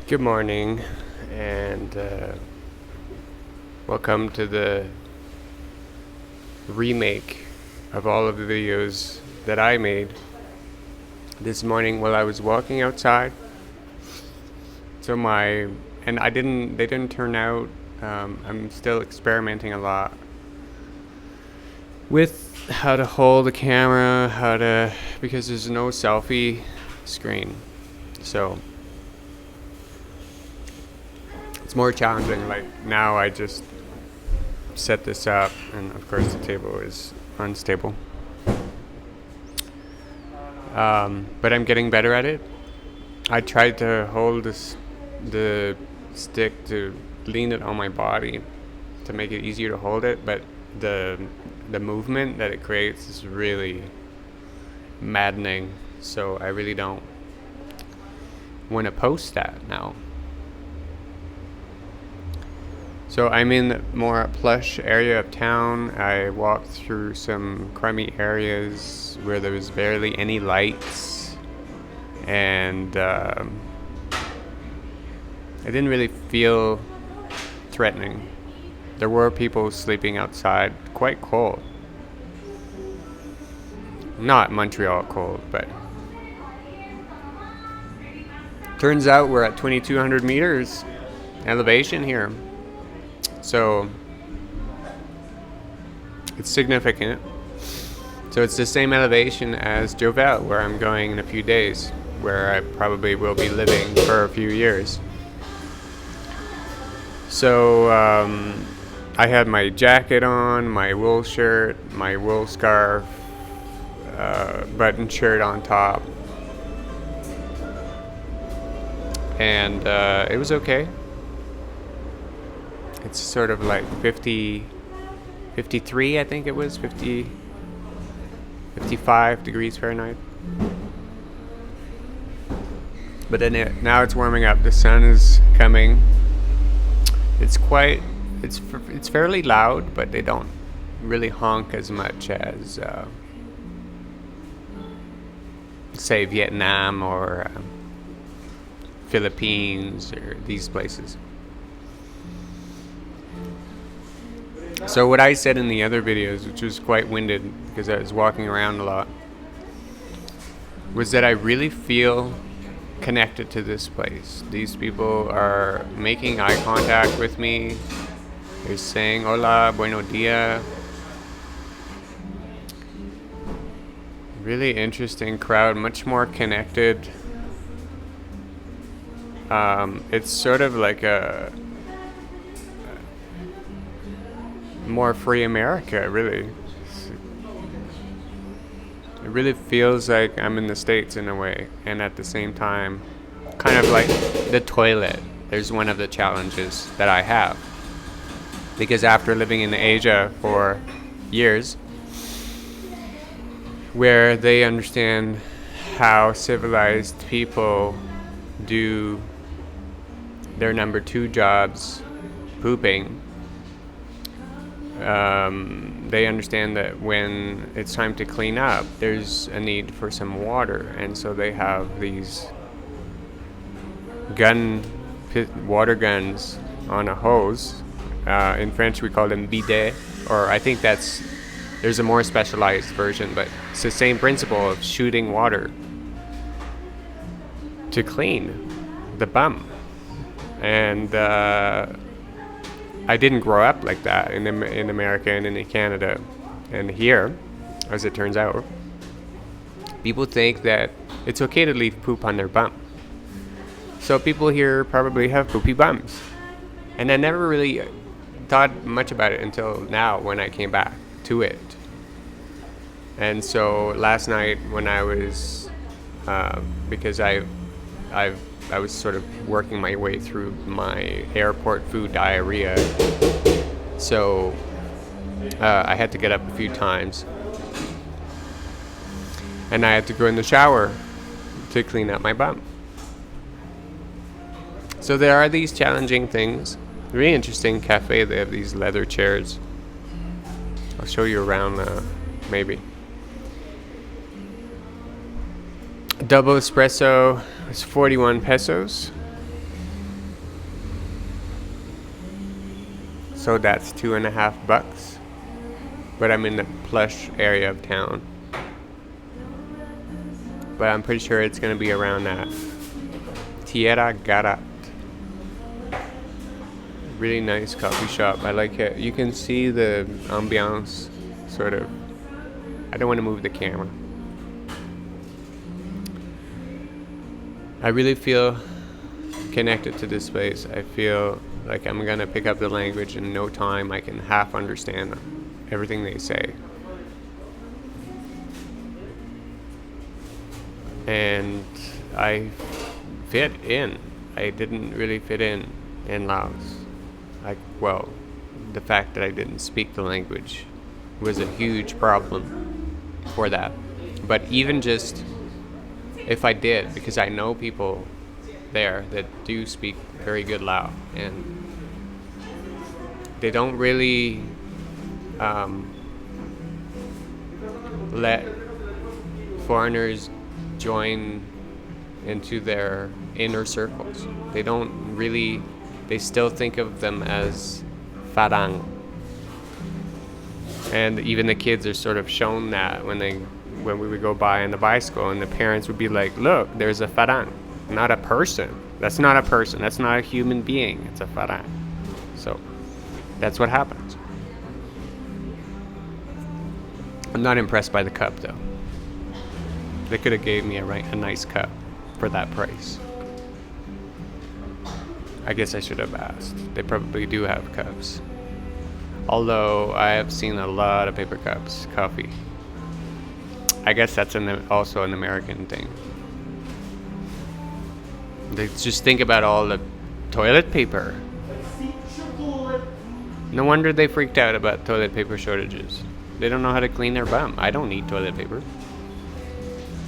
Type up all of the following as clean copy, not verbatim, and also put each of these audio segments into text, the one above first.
Good morning, and welcome to the remake of all of the videos that I made this morning while I was walking outside. So they didn't turn out. I'm still experimenting a lot with how to hold the camera, because there's no selfie screen. So it's more challenging. Like now I just set this up, and of course the table is unstable. But I'm getting better at it. I tried to hold the stick to lean it on my body to make it easier to hold it, but the movement that it creates is really maddening. So I really don't want to post that now. So I'm in a more plush area of town. I walked through some crummy areas where there was barely any lights, and it didn't really feel threatening. There were people sleeping outside, quite cold. Not Montreal cold, but turns out we're at 2,200 meters elevation here. So it's significant. So it's the same elevation as Jovel, where I'm going in a few days, where I probably will be living for a few years. So I had my jacket on, my wool shirt, my wool scarf, button shirt on top, and it was okay. It's sort of like 53, I think it was, 55 degrees Fahrenheit. But then now it's warming up. The sun is coming. It's fairly loud, but they don't really honk as much as, say, Vietnam or Philippines or these places. So what I said in the other videos, which was quite winded because I was walking around a lot, was that I really feel connected to this place. These people are making eye contact with me. They're saying hola, bueno dia. Really interesting crowd, much more connected. It's sort of like a more free America, really. It really feels like I'm in the States in a way, and at the same time, kind of like the toilet. There's one of the challenges that I have, because after living in Asia for years, where they understand how civilized people do their number two jobs, pooping, they understand that when it's time to clean up, there's a need for some water, and so they have these water guns on a hose. In French, we call them bidet, or I think there's a more specialized version, but it's the same principle of shooting water to clean the bum. And I didn't grow up like that in America and in Canada. And here, as it turns out, people think that it's okay to leave poop on their bum. So people here probably have poopy bums. And I never really thought much about it until now when I came back to it. And so last night when I was, because I was sort of working my way through my airport food diarrhea, so I had to get up a few times, and I had to go in the shower to clean up my bum. So there are these challenging things. Really interesting cafe. They have these leather chairs. I'll show you around, maybe. Double espresso is 41 pesos. So that's $2.50. But I'm in the plush area of town. But I'm pretty sure it's gonna be around that. Tierra Garat. Really nice coffee shop. I like it. You can see the ambiance, sort of. I don't want to move the camera. I really feel connected to this place. I feel like I'm gonna pick up the language in no time. I can half understand everything they say. And I fit in. I didn't really fit in Laos. Well, the fact that I didn't speak the language was a huge problem for that. But even just if I did, because I know people there that do speak very good Lao, and they don't really let foreigners join into their inner circles. They still think of them as Farang. And even the kids are sort of shown that when we would go by on the bicycle, and the parents would be like, look, there's a Farang, not a person. That's not a person. That's not a human being. It's a Farang. So that's what happens. I'm not impressed by the cup, though. They could have gave me a nice cup for that price. I guess I should have asked. They probably do have cups. Although I have seen a lot of paper cups, coffee. I guess that's also an American thing. They just think about all the toilet paper. No wonder they freaked out about toilet paper shortages. They don't know how to clean their bum. I don't need toilet paper.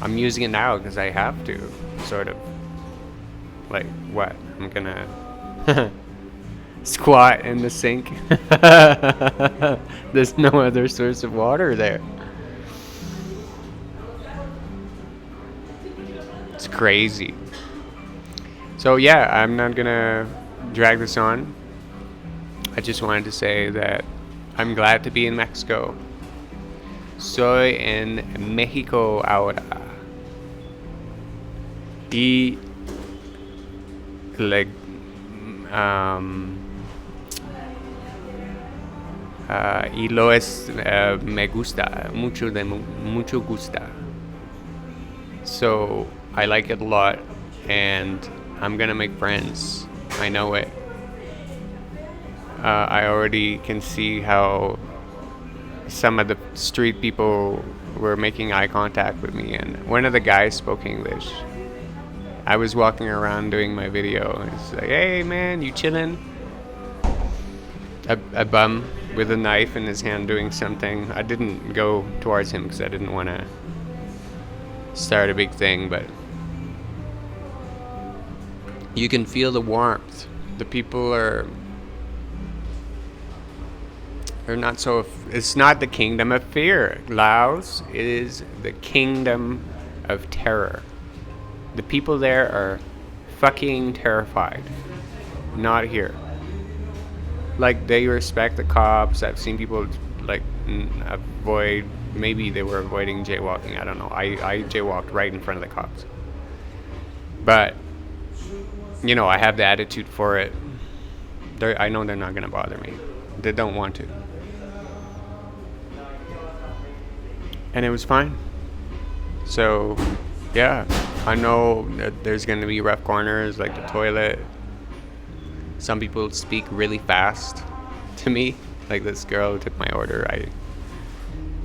I'm using it now because I have to, sort of. Like, what? I'm gonna squat in the sink. There's no other source of water there. It's crazy. So yeah, I'm not gonna drag this on. I just wanted to say that I'm glad to be in Mexico. Soy en México ahora. Y y lo es me gusta mucho gusta. So I like it a lot, and I'm gonna make friends. I know it. I already can see how some of the street people were making eye contact with me, and one of the guys spoke English. I was walking around doing my video, and it's like, hey man, you chillin'? A bum with a knife in his hand doing something. I didn't go towards him because I didn't want to start a big thing, but you can feel the warmth. The people are not so. It's not the kingdom of fear. Laos is the kingdom of terror. The people there are fucking terrified. Not here. Like, they respect the cops. I've seen people like avoid. Maybe they were avoiding jaywalking. I don't know. I jaywalked right in front of the cops. But you know, I have the attitude for it. I know they're not gonna bother me. They don't want to. And it was fine. So, yeah, I know that there's going to be rough corners, like the toilet. Some people speak really fast to me, like this girl who took my order.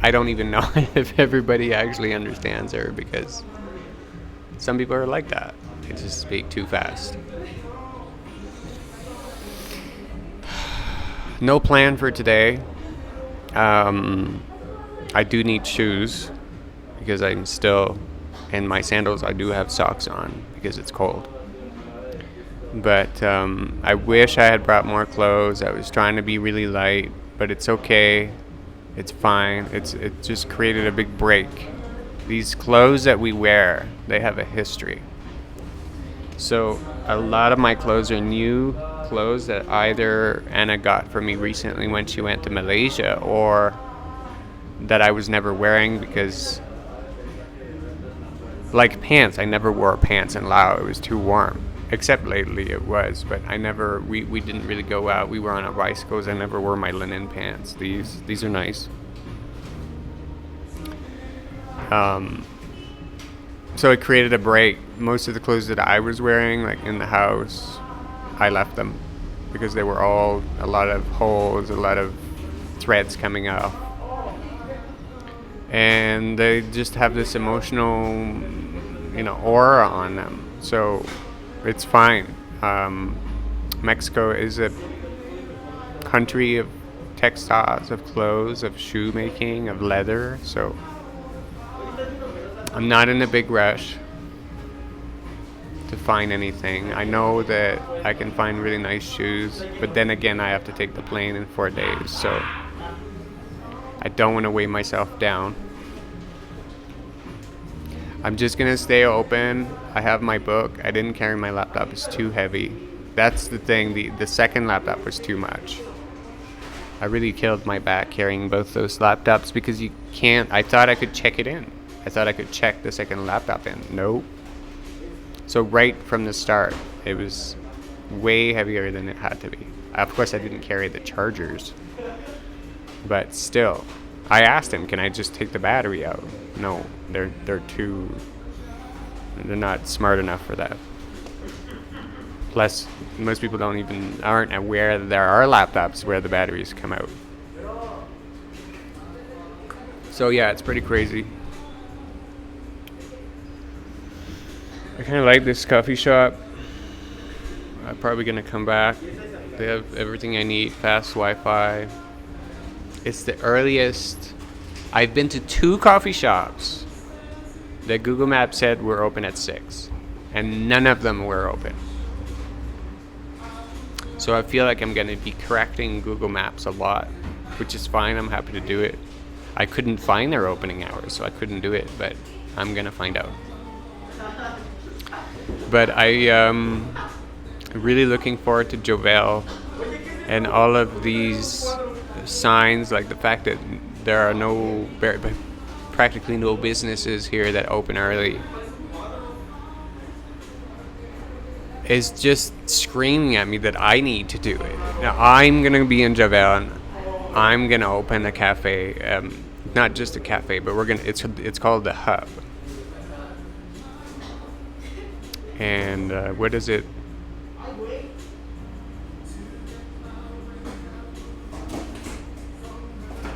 I don't even know if everybody actually understands her, because some people are like that. They just speak too fast. No plan for today. I do need shoes because I'm still, and my sandals, I do have socks on because it's cold. But I wish I had brought more clothes. I was trying to be really light, but it's okay. It's fine. It just created a big break. These clothes that we wear, they have a history. So a lot of my clothes are new clothes that either Anna got for me recently when she went to Malaysia, or that I was never wearing because, like pants, I never wore pants in Laos. It was too warm. Except lately it was, but we didn't really go out. We were on our bicycles. I never wore my linen pants. These are nice. So it created a break. Most of the clothes that I was wearing, like in the house, I left them because they were all a lot of holes, a lot of threads coming off. And they just have this emotional, aura on them. So it's fine. Mexico is a country of textiles, of clothes, of shoemaking, of leather. So I'm not in a big rush to find anything. I know that I can find really nice shoes, but then again, I have to take the plane in 4 days. So I don't want to weigh myself down. I'm just going to stay open. I have my book. I didn't carry my laptop. It's too heavy. That's the thing. The second laptop was too much. I really killed my back carrying both those laptops because you can't. I thought I could check it in. I thought I could check the second laptop in. Nope. So right from the start, it was way heavier than it had to be. Of course, I didn't carry the chargers. But still, I asked him, can I just take the battery out? No, they're not smart enough for that. Plus, most people aren't aware that there are laptops where the batteries come out. So yeah, it's pretty crazy. I kind of like this coffee shop. I'm probably going to come back. They have everything I need, fast Wi-Fi. It's the earliest. I've been to 2 coffee shops that Google Maps said were open at 6, and none of them were open. So I feel like I'm going to be correcting Google Maps a lot, which is fine. I'm happy to do it. I couldn't find their opening hours, so I couldn't do it, but I'm going to find out. But I'm really looking forward to Jovel and all of these signs, like the fact that there are practically no businesses here that open early, is just screaming at me that I need to do it. Now, I'm going to be in Jovel and I'm going to open a cafe, not just a cafe, but it's called The Hub. And what is it?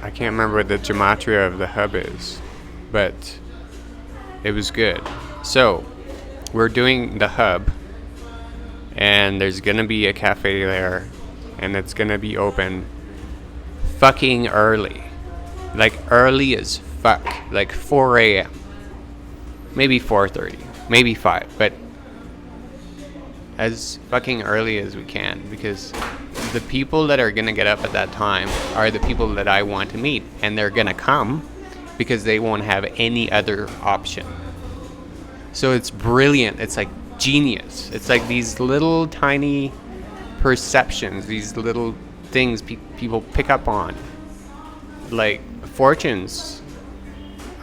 I can't remember what the gematria of The Hub is, but it was good. So we're doing The Hub, and there's gonna be a cafe there, and it's gonna be open fucking early, like early as fuck, like 4 a.m. maybe 4:30, maybe 5, but as fucking early as we can, because the people that are gonna get up at that time are the people that I want to meet, and they're gonna come because they won't have any other option. So it's brilliant. It's like genius. It's like these little tiny perceptions, these little things people pick up on. Like fortunes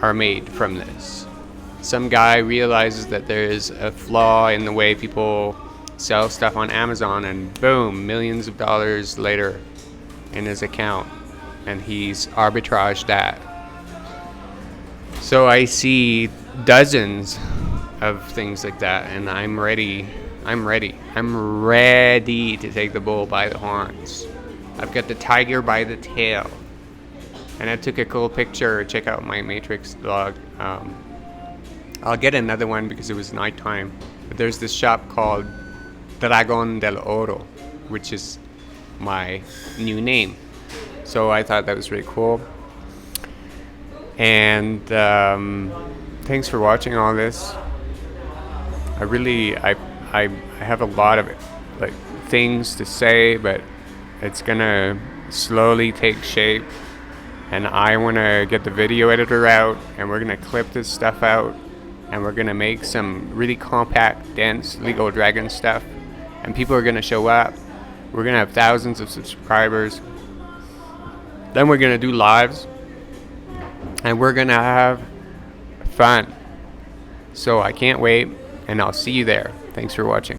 are made from this. Some guy realizes that there's a flaw in the way people sell stuff on Amazon, and boom, millions of dollars later in his account, and he's arbitraged that. So I see dozens of things like that, and I'm ready to take the bull by the horns. I've got the tiger by the tail. And I took a cool picture. Check out my Matrix vlog. I'll get another one because it was nighttime. But there's this shop called Dragon del Oro, which is my new name. So I thought that was really cool. And thanks for watching all this. I have a lot of like things to say, but it's gonna slowly take shape. And I want to get the video editor out, and we're gonna clip this stuff out, and we're gonna make some really compact, dense Goldragon stuff. And people are gonna show up, We're going to have thousands of subscribers. Then we're going to do lives. And we're going to have fun. So I can't wait. And I'll see you there. Thanks for watching.